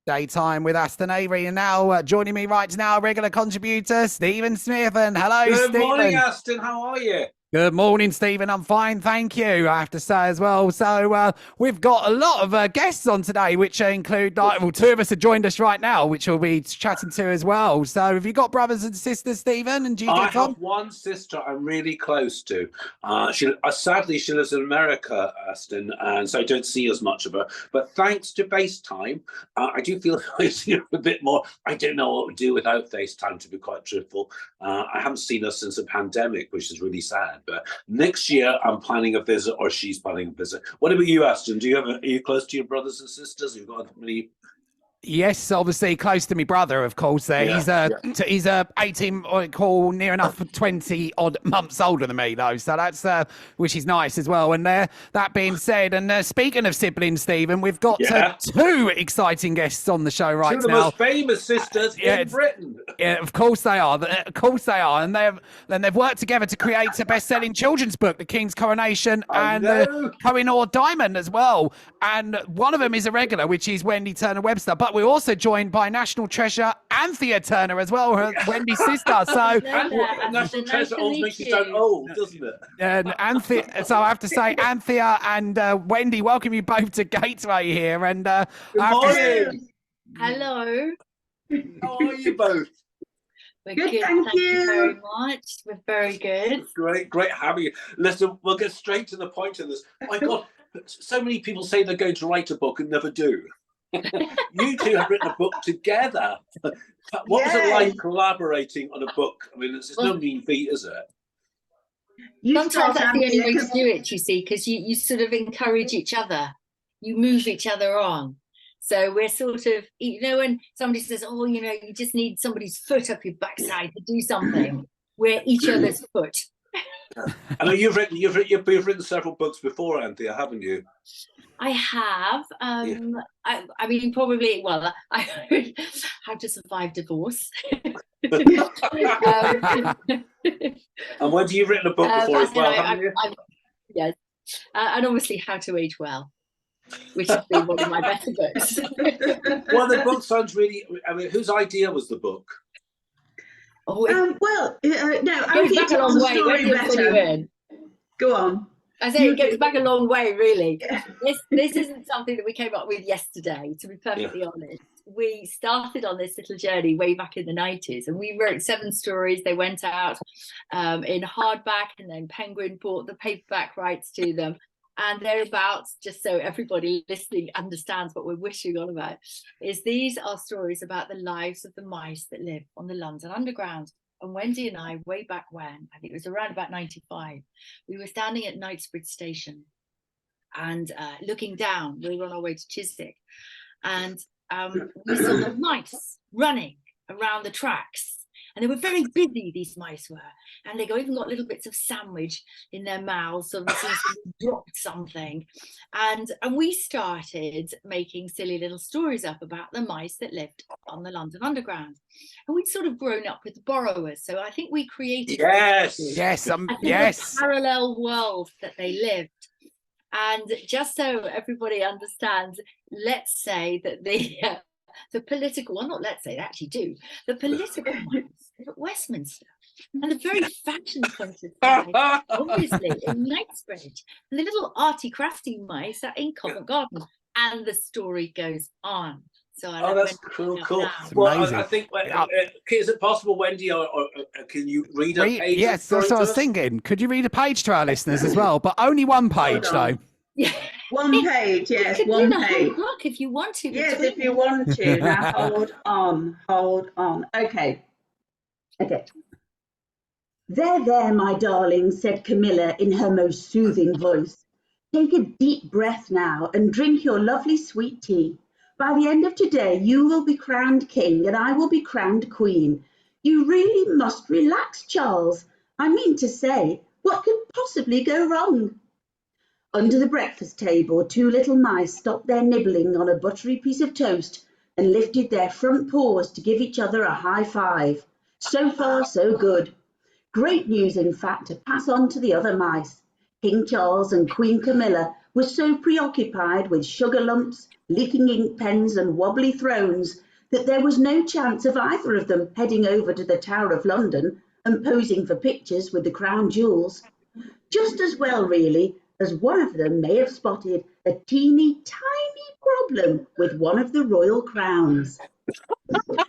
Daytime with Aston Avery, and now joining me right now, regular contributor Stephen Smith. And hello, Good Stephen. morning, Aston. How are you? Good morning, Stephen. I'm fine, thank you, I have to say as well. So we've got a lot of guests on today, which include, well, two of us have joined us right now, which we'll be chatting to as well. So have you got brothers and sisters, Stephen? And do you I get on? have one sister I'm really close to. Sadly, she lives in America, Aston, and so I don't see as much of her. But thanks to FaceTime, I do feel I see her a bit more. I don't know what we'd do without FaceTime, to be quite truthful. I haven't seen her since the pandemic, which is really sad. But next year, I'm planning a visit, or she's planning a visit. What about you, Aston? Are you close to your brothers and sisters? You've got many. Yes, obviously close to my brother, of course. Yeah, He's 18, or call near enough 20 odd months older than me, though. So that's which is nice as well. And that being said, and speaking of siblings, Stephen, we've got two exciting guests on the show right now. Two of the most famous sisters in Britain. Yeah, of course they are. Of course they are. And they've worked together to create a best-selling children's book, The King's Coronation, and the Kohinoor Diamond as well. And one of them is a regular, which is Wendy Turner Webster. But we're also joined by national treasure Anthea Turner as well, her Wendy's sister. So national treasure always makes you sound old, doesn't it? And Anthea, so I have to say, Anthea and Wendy, welcome you both to Gateway here. And good morning. Hello. How are you both? We're good, thank you very much. We're very good. Great having you. Listen, we'll get straight to the point of this. Oh my God, so many people say they're going to write a book and never do. You two have written a book together. What was it like collaborating on a book? I mean, it's no mean feat, is it? Sometimes that's the only way to do it, you see, because you sort of encourage each other. You move each other on. So we're sort of, when somebody says, oh, you just need somebody's foot up your backside to do something, we're each other's foot. I know you've written several books before, Anthea, haven't you? I have. I mean, probably. Well, How to Survive Divorce. And Wendy, you've written a book before as well, haven't you? Yes, and obviously How to Age Well, which has been one of my better books. Well, the book sounds really. I mean, whose idea was the book? Oh, no, it goes back a long way. When you put you in, go on. I say it goes back a long way, really. This isn't something that we came up with yesterday, to be perfectly honest. We started on this little journey way back in the 90s, and we wrote 7 stories. They went out in hardback, and then Penguin bought the paperback rights to them. And they're about, just so everybody listening understands what we're wishing on about, is these are stories about the lives of the mice that live on the London Underground. And Wendy and I, way back when, I think it was around about 95, we were standing at Knightsbridge Station and looking down. We were on our way to Chiswick, and we saw the mice running around the tracks. And they were very busy, these mice were. And they even got little bits of sandwich in their mouths, so they dropped something. And we started making silly little stories up about the mice that lived on the London Underground. And we'd sort of grown up with the borrowers. So I think we created yes, parallel world that they lived. And just so everybody understands, let's say that the political, well, not let's say, they actually do, the political mice at Westminster, and the very fashion conscious mice, obviously, in Knightsbridge, and the little arty crafty mice are in Covent Garden, and the story goes on. So that's cool. Well, I think, is it possible, Wendy, or can you read a page? Yes, that's what I was thinking. Could you read a page to our listeners as well? But only one page, though. Yeah. One page, yes, one page. Look, if you want to. Yes, if you want to. Now hold on. Okay. There, my darling, said Camilla in her most soothing voice. Take a deep breath now and drink your lovely sweet tea. By the end of today, you will be crowned king and I will be crowned queen. You really must relax, Charles. I mean to say, what could possibly go wrong? Under the breakfast table, 2 little mice stopped their nibbling on a buttery piece of toast and lifted their front paws to give each other a high five. So far, so good. Great news, in fact, to pass on to the other mice. King Charles and Queen Camilla were so preoccupied with sugar lumps, leaking ink pens and wobbly thrones that there was no chance of either of them heading over to the Tower of London and posing for pictures with the crown jewels. Just as well, really, as one of them may have spotted a teeny tiny problem with one of the royal crowns.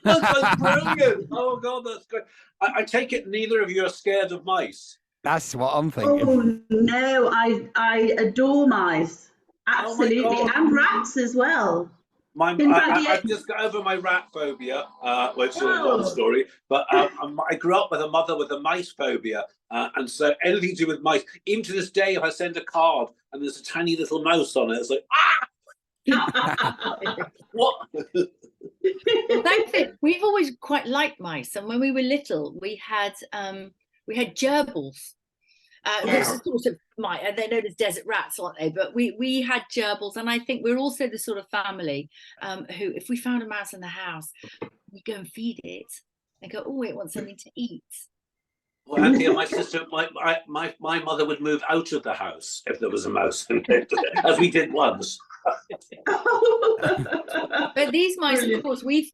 That's brilliant. Oh God, that's great. I take it neither of you are scared of mice. That's what I'm thinking. Oh no, I adore mice. Absolutely. God. And rats as well. I've just got over my rat phobia, which is a long story. But I grew up with a mother with a mice phobia, and so anything to do with mice, even to this day, if I send a card and there's a tiny little mouse on it, it's like what? Well, thankfully, we've always quite liked mice, and when we were little, we had gerbils. Which is sort of they're known as desert rats, aren't they? But we had gerbils, and I think we're also the sort of family who, if we found a mouse in the house, we go and feed it and go, oh, it wants something to eat. Well, Anthea, my sister, my mother would move out of the house if there was a mouse in it, as we did once. But these mice, of course, we've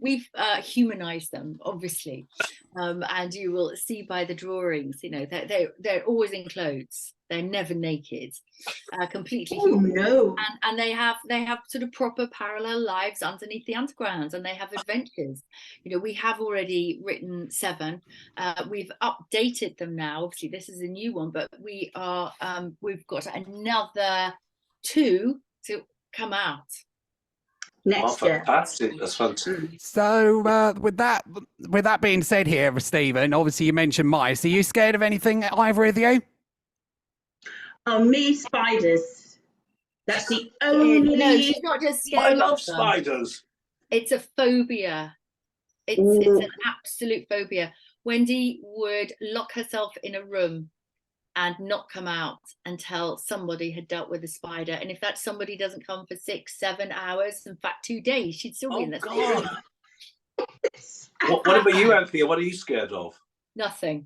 humanized them, obviously, and you will see by the drawings, you know, they're always in clothes. They're never naked, completely human. No. And they have sort of proper parallel lives underneath the underground, and they have adventures. You know, we have already written 7. We've updated them now. Obviously, this is a new one, but we've got another 2 to come out next year. Fantastic. That's fantastic. So with that being said here, Stephen, obviously you mentioned mice. Are you scared of anything, either of you? Oh, me, spiders. That's the only... No, she's not just scared. I love spiders. It's a phobia. It's an absolute phobia. Wendy would lock herself in a room and not come out until somebody had dealt with a spider. And if that somebody doesn't come for 6, 7 hours, in fact 2 days, she'd still be in the same room. What about you, Anthea? What are you scared of? Nothing.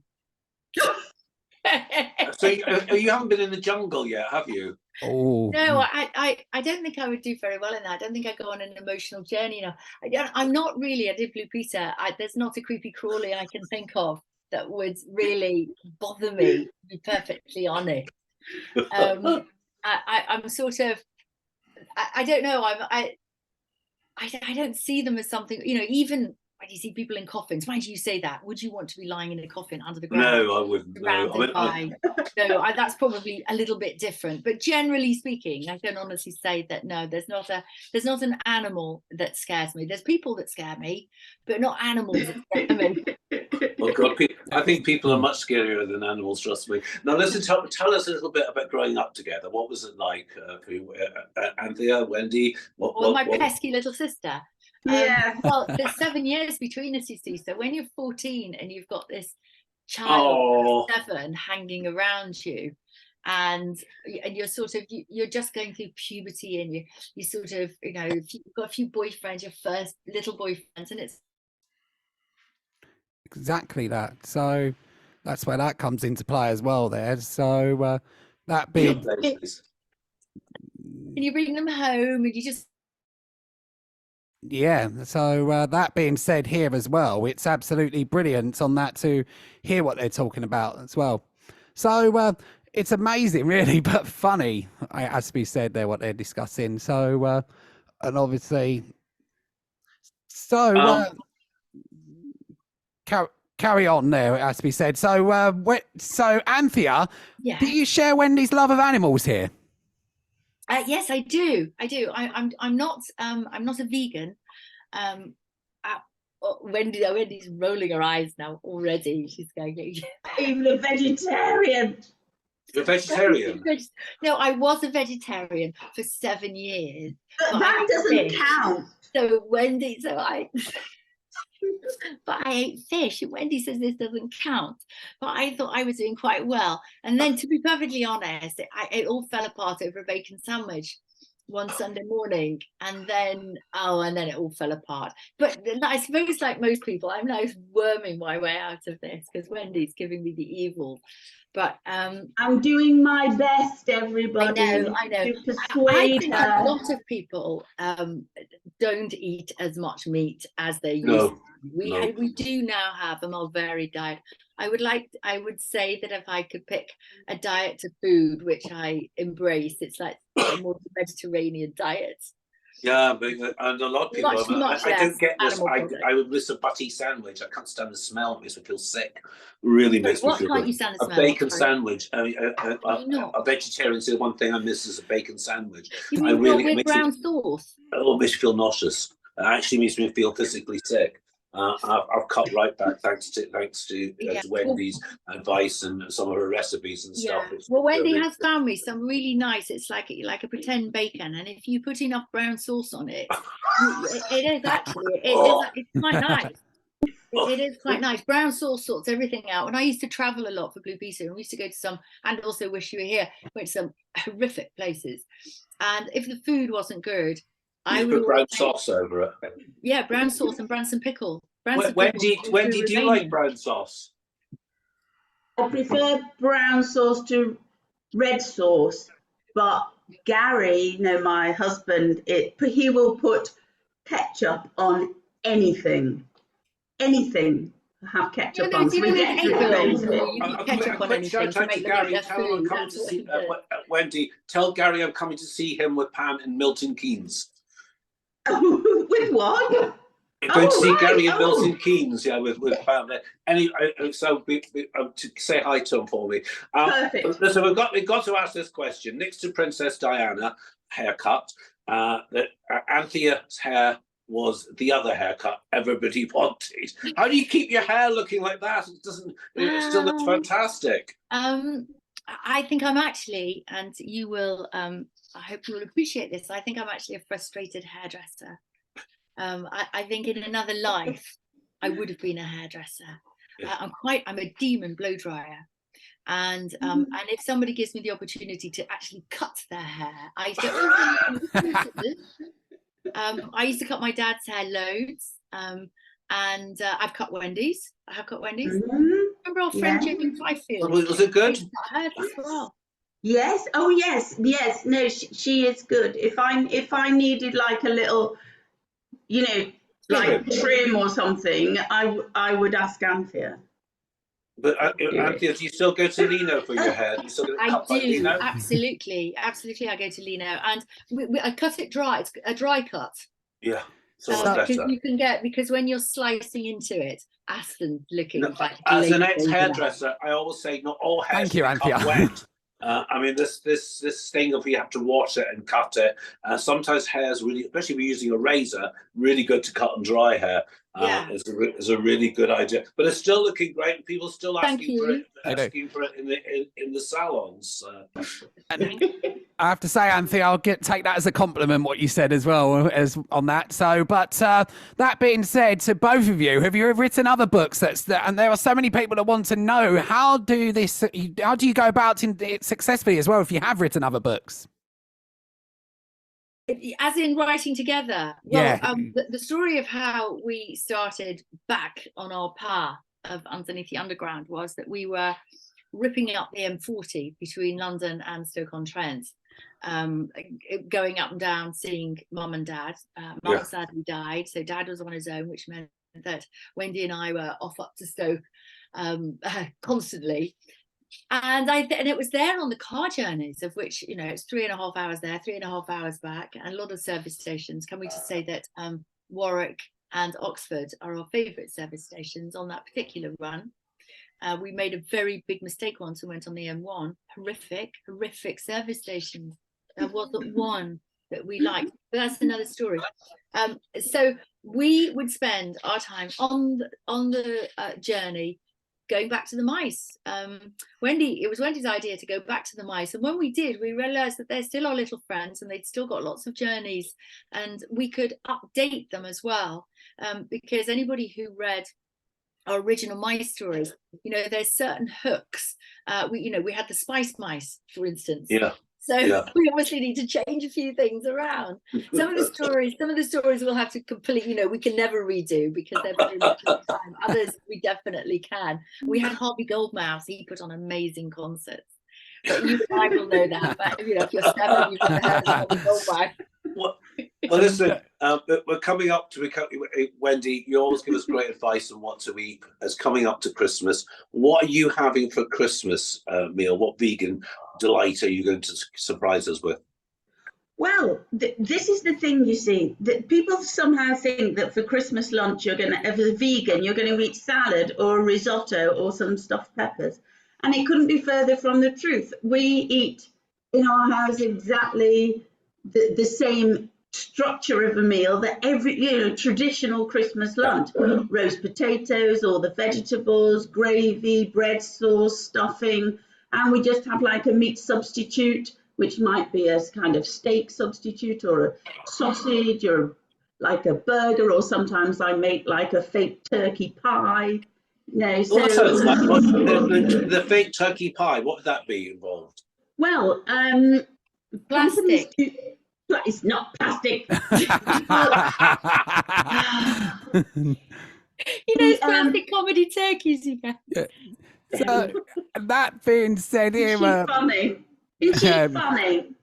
So you haven't been in the jungle yet, have you? Oh no, I don't think I would do very well in that. I don't think I go on an emotional journey. I'm not really. I did Blue Peter. There's not a creepy crawly I can think of that would really bother me, to be perfectly honest. I'm sort of, I don't know, I don't see them as something, you know, even when you see people in coffins, why do you say that? Would you want to be lying in a coffin under the ground? No, I wouldn't. No, that's probably a little bit different. But generally speaking, I can honestly say that no, there's not an animal that scares me. There's people that scare me, but not animals that scare me. Oh God, I think people are much scarier than animals, trust me. Now listen, tell us a little bit about growing up together. What was it like for you, Anthea, Wendy? My pesky little sister. Yeah. Well, there's 7 years between us, you see. So when you're 14 and you've got this child 7 hanging around you, and you're sort of you're just going through puberty, and you sort of, you know, you've got a few boyfriends, your first little boyfriends, and it's exactly that. So that's where that comes into play as well there. So that being, and you bring them home and you just so that being said here as well, it's absolutely brilliant on that to hear what they're talking about as well. So it's amazing really, but funny, as we said there, what they're discussing. So and obviously carry on there, as we said. So so Anthea, do you share Wendy's love of animals here? Yes, I do. I'm not a vegan. Wendy's rolling her eyes now already. She's going, Even a vegetarian. You're a vegetarian? No, I was a vegetarian for 7 years. But that doesn't count. So Wendy, but I ate fish. Wendy says this doesn't count, but I thought I was doing quite well. And then, to be perfectly honest, it all fell apart over a bacon sandwich. one Sunday morning, and then it all fell apart. But I suppose, like most people, I'm now worming my way out of this because Wendy's giving me the evil. But I'm doing my best, everybody. I know. To persuade I think her. a lot of people don't eat as much meat as they used to. We do now have a more varied diet. I would say that if I could pick a diet to food which I embrace, it's like a more Mediterranean diet. Yeah, and a lot of people. Much I don't get this. product. I would miss a butty sandwich. I can't stand the smell. It makes me feel sick. Really makes me feel. What can't you stand the a smell? bacon sandwich. A vegetarian says one thing I miss is a bacon sandwich. You mean with brown sauce? It makes me feel nauseous. It actually makes me feel physically sick. I've cut right back thanks to Wendy's advice and some of her recipes and stuff. Well, Wendy has found me some really nice. It's like a pretend bacon, and if you put enough brown sauce on it, it's quite nice. It is quite nice. Brown sauce sorts everything out. When I used to travel a lot for Blue Pizza, and we used to go to some, and also Wish You Were Here, went to some horrific places. And if the food wasn't good, I would put brown sauce over it. Yeah, brown sauce and Branson pickle. Wendy, do you like brown sauce? I prefer brown sauce to red sauce, but Gary, my husband, he will put ketchup on anything. Anything have ketchup on. So we get ketchup on anything to make Gary. Tell him I'm coming to see Wendy. Tell Gary I'm coming to see him with Pam in Milton Keynes. With what? Going to see Gary in Milton Keynes, with Pam. So to say hi to him for me. Perfect. So we've got to ask this question. Next to Princess Diana haircut, that Anthea's hair was the other haircut everybody wanted. How do you keep your hair looking like that? It still looks fantastic. I think I'm actually, and you will, I hope you will appreciate this, I think I'm actually a frustrated hairdresser. I think in another life, I would have been a hairdresser. Yeah. I'm a demon blow dryer. And if somebody gives me the opportunity to actually cut their hair, I used to cut my dad's hair loads, and I've cut Wendy's. I have cut Wendy's. Remember our friend Jim Fifield? Was it good? Her as well. Yes. Oh yes. No, she is good. If I needed like a little, like trim or something, I would ask Anthea. But Anthea, do you still go to Lino for your hair? I do, absolutely. I go to Lino, and I cut it dry. It's a dry cut. Yeah, because when you're slicing into it, Aston's looking. As an ex-hairdresser, I always say not all hair. Thank you, Anthea. Wet. I mean, this thing of you have to wash it and cut it. Sometimes hair is really, especially if you're using a razor, really good to cut and dry hair. Is a really good idea, but it's still looking great, and people still asking for it in the salons. I have to say, Anthea, I'll take that as a compliment what you said as well as on that. So, but that being said, to both of you, have you written other books? And there are so many people that want to know how do you go about it successfully as well if you have written other books? As in writing together. Well, the story of how we started back on our path of Underneath the Underground was that we were ripping up the M40 between London and Stoke-on-Trent, going up and down, seeing Mum and Dad. Mum sadly died, so Dad was on his own, which meant that Wendy and I were off up to Stoke constantly. And it was there on the car journeys, of which, it's 3.5 hours there, 3.5 hours back, and a lot of service stations. Can we just say that Warwick and Oxford are our favourite service stations on that particular run. We made a very big mistake once and went on the M1. Horrific service stations. There wasn't one that we liked, but that's another story. So we would spend our time on the journey going back to the mice. It was Wendy's idea to go back to the mice, and when we did, we realized that they're still our little friends and they'd still got lots of journeys, and we could update them as well, because anybody who read our original mice stories, there's certain hooks. We had the spice mice, for instance. So Yeah. we obviously need to change a few things around. Some of the stories we'll have to completely, we can never redo because they're very much of the time. Others we definitely can. We had Harvey Goldmouse, he put on amazing concerts. But you and I will know that. But if you're 7, you've never heard of Harvey Goldmouse. Well, listen, we're coming up to Wendy. You always give us great advice on what to eat. As coming up to Christmas, what are you having for Christmas meal? What vegan delight are you going to surprise us with? Well, this is the thing, you see, that people somehow think that for Christmas lunch, as a vegan, you're going to eat salad or risotto or some stuffed peppers. And it couldn't be further from the truth. We eat in our house exactly the same structure of a meal that every traditional Christmas lunch: roast potatoes, all the vegetables, gravy, bread sauce, stuffing, and we just have like a meat substitute, which might be a kind of steak substitute or a sausage or like a burger, or sometimes I make like a fake turkey pie. That sounds like the fake turkey pie. What would that be involved? Well, Plastic. It's not plastic. It's plastic comedy turkeys you get. So that being said, Is she funny? Is she funny?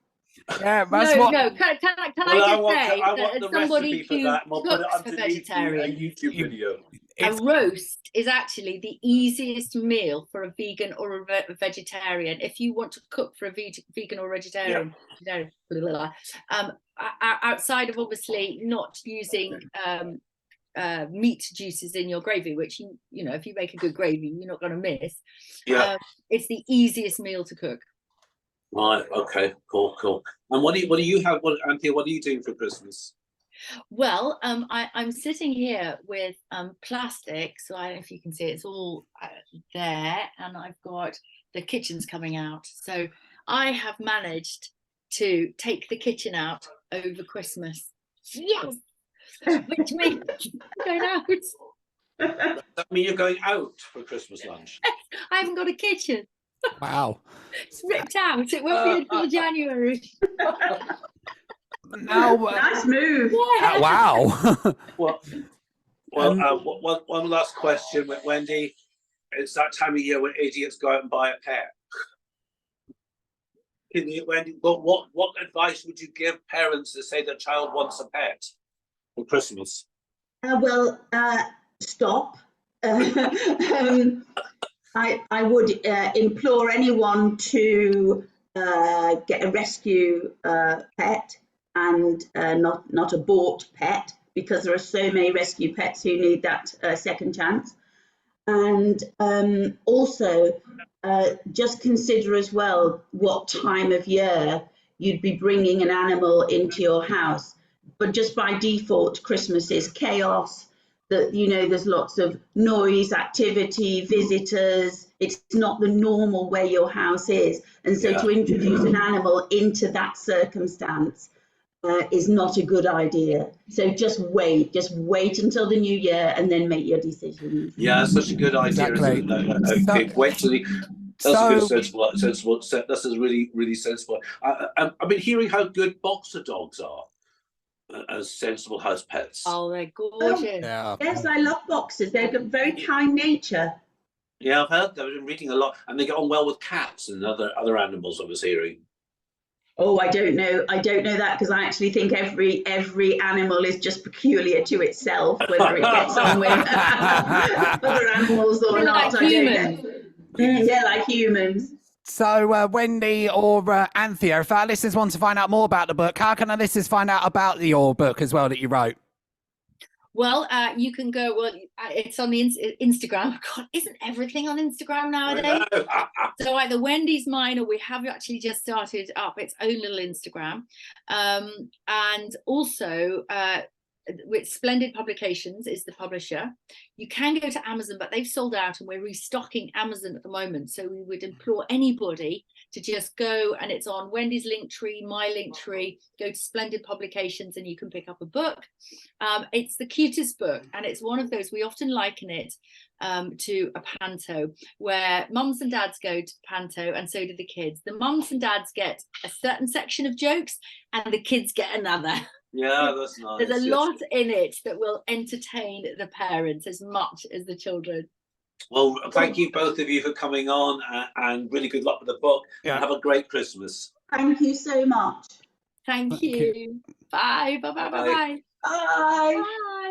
Yeah, that's what. No. Can I just say want the that somebody recipe for who that. We'll put it cooks for underneath a vegetarians, YouTube video. a roast is actually the easiest meal for a vegan or a vegetarian. If you want to cook for a vegan or vegetarian, outside of obviously not using meat juices in your gravy, which if you make a good gravy, you're not going to miss. It's the easiest meal to cook. Right. Okay. Cool. And what do you have? Anthea, what are you doing for Christmas? Well, I'm sitting here with plastic, so I don't know if you can see it's all there, and I've got the kitchen's coming out. So I have managed to take the kitchen out over Christmas. Yes, which means I'm going out. Does that mean you're going out for Christmas lunch? I haven't got a kitchen. Wow. It's ripped out. It won't be until January. Now, nice move. Yeah. Wow. One last question with Wendy. It's that time of year when idiots go out and buy a pet. Wendy, what advice would you give parents that say their child wants a pet for Christmas? Stop. I would implore anyone to get a rescue pet and not a bought pet, because there are so many rescue pets who need that second chance. And also just consider as well what time of year you'd be bringing an animal into your house. But just by default, Christmas is chaos. There's lots of noise, activity, visitors. It's not the normal way your house is. And so to introduce an animal into that circumstance is not a good idea. So just wait until the new year and then make your decisions. Yeah, that's such a good idea. Exactly. Wait till that's a good sensible. That's a really, really sensible. I've been hearing how good boxer dogs are as sensible house pets. Oh, they're gorgeous. Yeah. Yes, I love boxers. They're very kind nature. Yeah, I've heard. I've been reading a lot, and they get on well with cats and other animals. I was hearing. Oh, I don't know that, because I actually think every animal is just peculiar to itself, whether it gets on with other animals or not. Like humans. Yeah, like humans. So, Wendy or Anthea, if our listeners want to find out more about the book, how can our listeners find out about your book as well that you wrote? Well, you can go. Well, it's on the Instagram. God, isn't everything on Instagram nowadays? So either Wendy's mine, or we have actually just started up its own little Instagram, and also which Splendid Publications is the publisher. You can go to Amazon, but they've sold out and we're restocking Amazon at the moment. So we would implore anybody to just go, and it's on Wendy's Linktree, my Linktree, go to Splendid Publications and you can pick up a book. It's the cutest book, and it's one of those, we often liken it to a panto, where mums and dads go to panto and so do the kids. The mums and dads get a certain section of jokes and the kids get another. Yeah, that's nice. There's a lot in it that will entertain the parents as much as the children. Well, thank you both of you for coming on, and really good luck with the book. Yeah. Have a great Christmas. Thank you so much. Thank you. Bye. Bye. Bye. Bye. Bye. Bye. Bye. Bye.